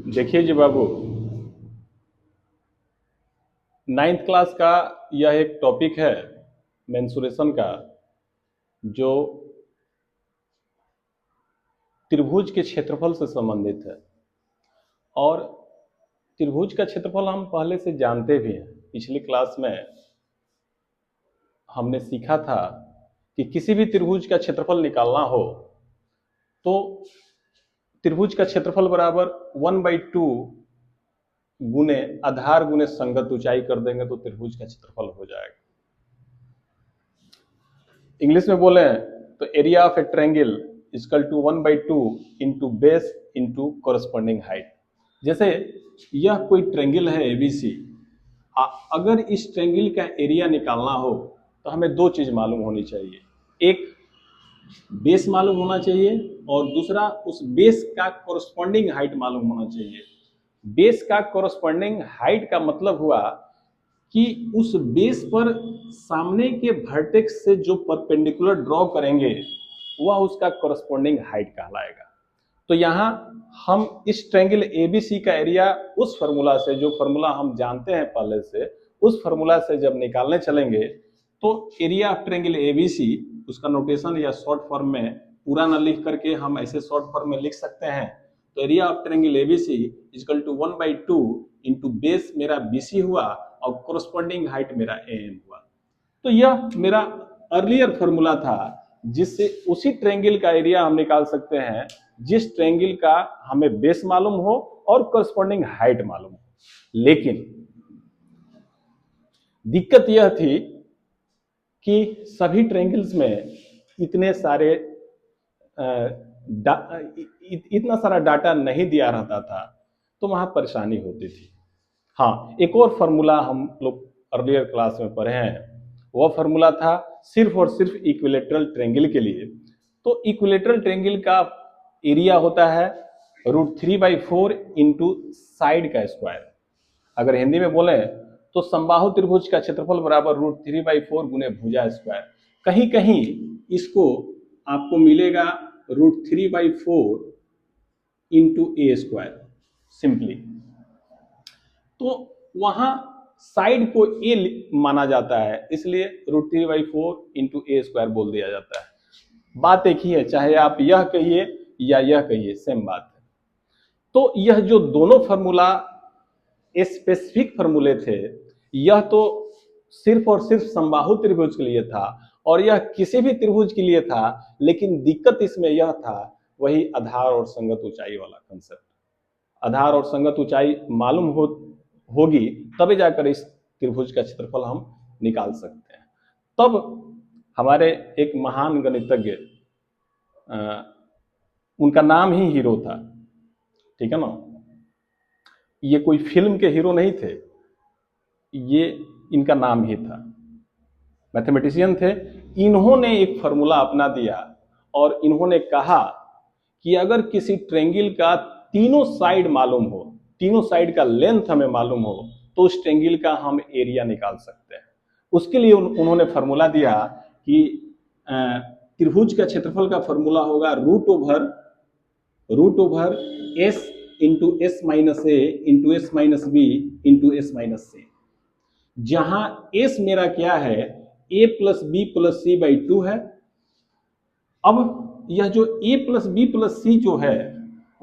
देखिए जी बाबू, ninth class का यह एक टॉपिक है मेंसुरेशन का, जो त्रिभुज के क्षेत्रफल से संबंधित है। और त्रिभुज का क्षेत्रफल हम पहले से जानते भी हैं। पिछली क्लास में हमने सीखा था कि किसी भी त्रिभुज का क्षेत्रफल निकालना हो तो त्रिभुज का क्षेत्रफल बराबर 1/2 गुने आधार गुने संगत ऊंचाई कर देंगे तो त्रिभुज का क्षेत्रफल हो जाएगा। इंग्लिश में बोले तो area of a triangle equal to 1/2 into base into corresponding height. जैसे यह कोई ट्रायंगल है एबीसी, अगर इस ट्रायंगल का एरिया निकालना हो तो हमें दो चीज मालूम होनी चाहिए। एक बेस मालूम होना चाहिए और दूसरा उस बेस का कॉरस्पॉन्डिंग हाइट मालूम होना चाहिए। बेस का कॉरस्पॉन्डिंग हाइट का मतलब हुआ कि उस बेस पर सामने के वर्टेक्स से जो परपेंडिकुलर ड्रॉ करेंगे वह उसका कॉरस्पॉन्डिंग हाइट कहलाएगा। तो यहाँ हम इस ट्रायंगल एबीसी का एरिया उस फॉर्मूला से, जो फॉर्मूला हम जानते हैं पहले से, उस फॉर्मूला से जब निकालने चलेंगे तो एरिया ऑफ ट्रायंगल एबीसी, उसका नोटेशन या शॉर्ट फॉर्म में पूरा ना लिख करके हम ऐसे शॉर्ट फॉर्म में लिख सकते हैं। तो area of triangle ABC equal to 1/2 into base मेरा बीसी हुआ और कोरस्पॉन्डिंग हाइट मेरा एएम हुआ। तो यह मेरा अर्लियर फॉर्मूला था जिससे उसी ट्रायंगल का एरिया हम निकाल सकते हैं जिस ट्रायंगल का हमें बेस मालूम हो और कोरस्पॉन्डिंग हाइट मालूम हो। लेकिन दिक्कत यह थी कि सभी ट्रायंगल्स में इतने सारे इतना सारा डाटा नहीं दिया रहता था, तो वहां परेशानी होती थी। हाँ, एक और फॉर्मूला हम लोग अर्लियर क्लास में पढ़े हैं, वह फॉर्मूला था सिर्फ और सिर्फ इक्विलेटरल ट्रायंगल के लिए। तो इक्विलेटरल ट्रायंगल का एरिया होता है √3/4 इंटू साइड का स्क्वायर। अगर हिंदी में बोले तो समबाहु त्रिभुज का क्षेत्रफल बराबर √3/4 गुने भुजा स्क्वायर। कहीं कहीं इसको आपको मिलेगा √3/4 इंटू ए स्क्वायर सिंपली। तो वहां साइड को ए माना जाता है, इसलिए √3/4 इंटू ए स्क्वायर बोल दिया जाता है। बात एक ही है, चाहे आप यह कहिए या यह कहिए, सेम बात है। तो यह जो दोनों फॉर्मूला स्पेसिफिक फॉर्मूले थे, यह तो सिर्फ और सिर्फ समबाहु त्रिभुज के लिए था और यह किसी भी त्रिभुज के लिए था। लेकिन दिक्कत इसमें यह था, वही आधार और संगत ऊंचाई वाला कंसेप्ट। आधार और संगत ऊंचाई मालूम होगी तभी जाकर इस त्रिभुज का क्षेत्रफल हम निकाल सकते हैं। तब हमारे एक महान गणितज्ञ, उनका नाम ही हीरो था, ठीक है ना, ये कोई फिल्म के हीरो नहीं थे, ये इनका नाम ही था, मैथमेटिशियन थे। इन्होंने एक फॉर्मूला अपना दिया और इन्होंने कहा कि अगर किसी ट्रायंगल का तीनों साइड मालूम हो, तीनों साइड का लेंथ हमें मालूम हो, तो उस ट्रायंगल का हम एरिया निकाल सकते हैं। उसके लिए उन्होंने फॉर्मूला दिया कि त्रिभुज का क्षेत्रफल का फॉर्मूला होगा root over s into s minus a into s minus b into s minus c. जहां एस मेरा क्या है, a plus b plus c by 2 है। अब यह जो a plus b plus c जो है,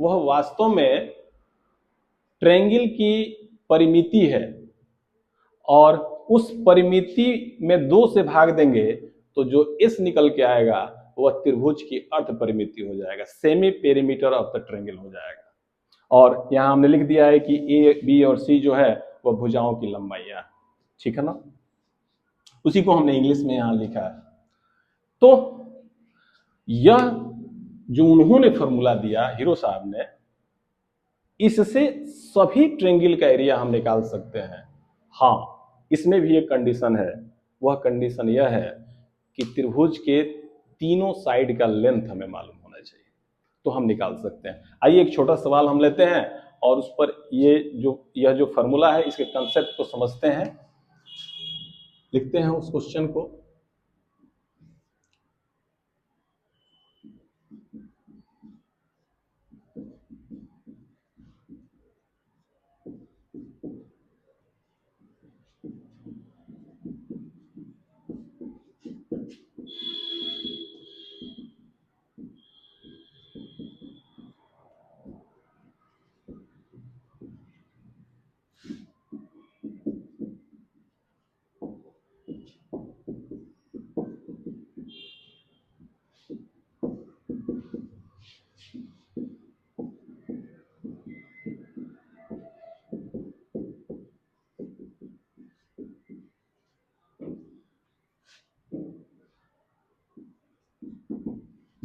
वह वास्तव में ट्रायंगल की परिमिति है और उस परिमिति में 2 से भाग देंगे तो जो एस निकल के आएगा वह त्रिभुज की अर्ध परिमिति हो जाएगा, semi perimeter of the triangle हो जाएगा। और यहां हमने लिख दिया है कि ए बी और सी जो है वह भुजाओं की लंबाइयां, ठीक है ना, उसी को हमने इंग्लिश में यहां लिखा है। तो यह जो उन्होंने फॉर्मूला दिया हीरो साहब ने, इससे सभी ट्रायंगल का एरिया हम निकाल सकते हैं। हाँ, इसमें भी एक कंडीशन है, वह कंडीशन यह है कि त्रिभुज के तीनों साइड का लेंथ हमें मालूम होना चाहिए, तो हम निकाल सकते हैं। आइए एक छोटा सवाल हम लेते हैं और उस पर यह जो फॉर्मूला है इसके कंसेप्ट को समझते हैं, लिखते हैं उस क्वेश्चन को।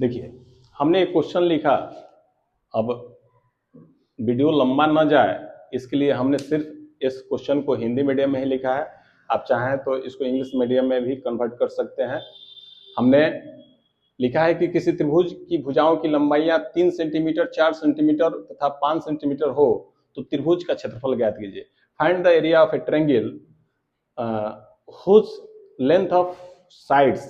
देखिए, हमने एक क्वेश्चन लिखा, अब वीडियो लंबा न जाए इसके लिए हमने सिर्फ इस क्वेश्चन को हिंदी मीडियम में ही लिखा है। आप चाहें तो इसको इंग्लिश मीडियम में भी कन्वर्ट कर सकते हैं। हमने लिखा है कि किसी त्रिभुज की भुजाओं की लंबाइयां 3 सेंटीमीटर, 4 सेंटीमीटर तथा 5 सेंटीमीटर हो तो त्रिभुज का क्षेत्रफल ज्ञात कीजिए। Find the area of a triangle whose length of sides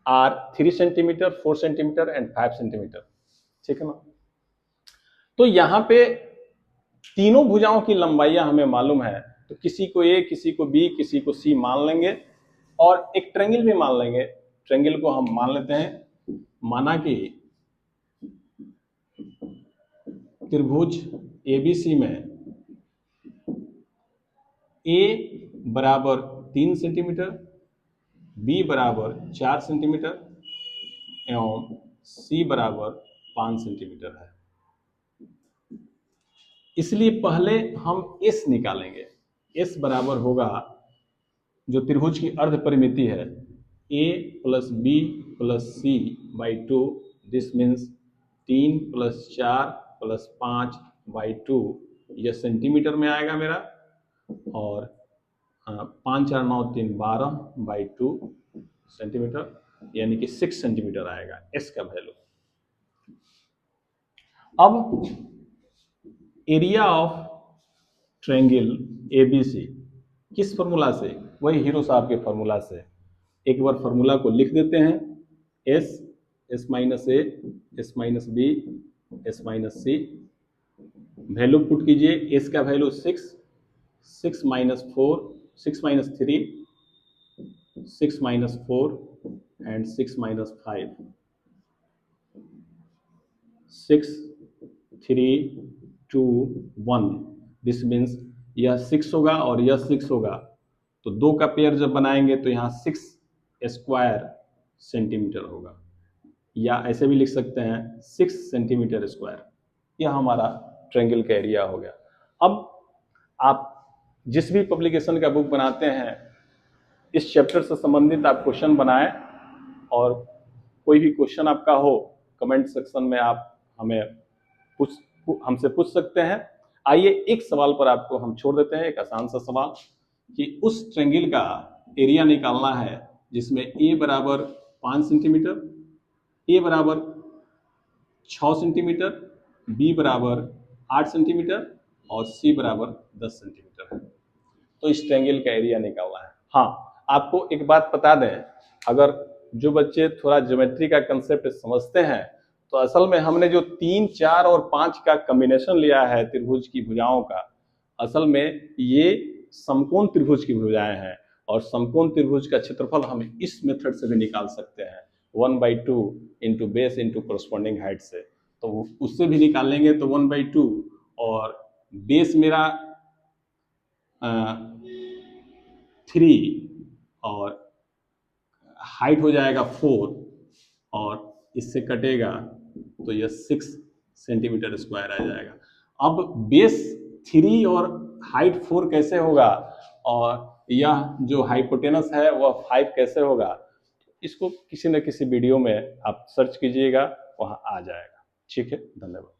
are 3 centimetre, 4 centimetre and 5 centimetre. ठीक है ना। तो यहाँ पे तीनों भुजाओं की लंबाइयां हमें मालूम है, तो किसी को ए, किसी को बी, किसी को सी मान लेंगे और एक ट्रायंगल भी मान लेंगे। ट्रायंगल को हम मान लेते हैं, माना कि त्रिभुज एबीसी में ए बराबर 3 सेंटीमीटर, बी बराबर 4 सेंटीमीटर एवं सी बराबर 5 सेंटीमीटर है। इसलिए पहले हम एस निकालेंगे। एस बराबर होगा, जो त्रिभुज की अर्ध परिमिति है, a plus b plus c by 2, this means 3 plus 4 plus 5 by 2, यह सेंटीमीटर में आएगा मेरा, और 5 4 9 3 12 बाई 2 सेंटीमीटर, यानी कि 6 सेंटीमीटर आएगा एस का वैल्यू। अब एरिया ऑफ ट्रायंगल एबीसी किस फॉर्मूला से? वही हीरो साहब के फॉर्मूला से। एक बार फॉर्मूला को लिख देते हैं, s, s minus a, s minus b, s minus c. Value put कीजिए, एस का value 6, 6 minus 4, 6 minus 3, 6 minus 4 and 6 minus 5, 6 3 2 1, this means यह 6 होगा और यह 6 होगा, तो दो का पेयर जब बनाएंगे तो यहाँ 6 स्क्वायर सेंटीमीटर होगा, या ऐसे भी लिख सकते हैं 6 सेंटीमीटर स्क्वायर। यह हमारा ट्रायंगल का एरिया हो गया। अब आप जिस भी पब्लिकेशन का बुक बनाते हैं, इस चैप्टर से संबंधित आप क्वेश्चन बनाएं, और कोई भी क्वेश्चन आपका हो कमेंट सेक्शन में आप हमें हमसे पूछ सकते हैं। आइए एक सवाल पर आपको हम छोड़ देते हैं, एक आसान सा सवाल, कि उस ट्रायंगल का एरिया निकालना है जिसमें ए बराबर 5 सेंटीमीटर, ए बराबर 6 सेंटीमीटर, बी बराबर 8 सेंटीमीटर और सी बराबर 10 सेंटीमीटर है। तो इस ट्रायंगल का एरिया निकालना है। हाँ, आपको एक बात बता दें, अगर जो बच्चे थोड़ा ज्योमेट्री का कंसेप्ट समझते हैं, तो असल में हमने जो 3 4 और 5 का कॉम्बिनेशन लिया है त्रिभुज की भुजाओं का, असल में ये समकोण त्रिभुज की भुजाएं हैं, और समकोण त्रिभुज का क्षेत्रफल हम इस मेथड से भी निकाल सकते हैं, 1/2 into base into corresponding height से। तो उससे भी निकाल लेंगे तो 1/2, और बेस मेरा 3 और हाइट हो जाएगा 4, और इससे कटेगा तो यह 6 सेंटीमीटर स्क्वायर आ जाएगा। अब बेस 3 और हाइट 4 कैसे होगा, और यह जो हाइपोटेनस है वह 5 कैसे होगा, इसको किसी न किसी वीडियो में आप सर्च कीजिएगा, वहां आ जाएगा। ठीक है, धन्यवाद।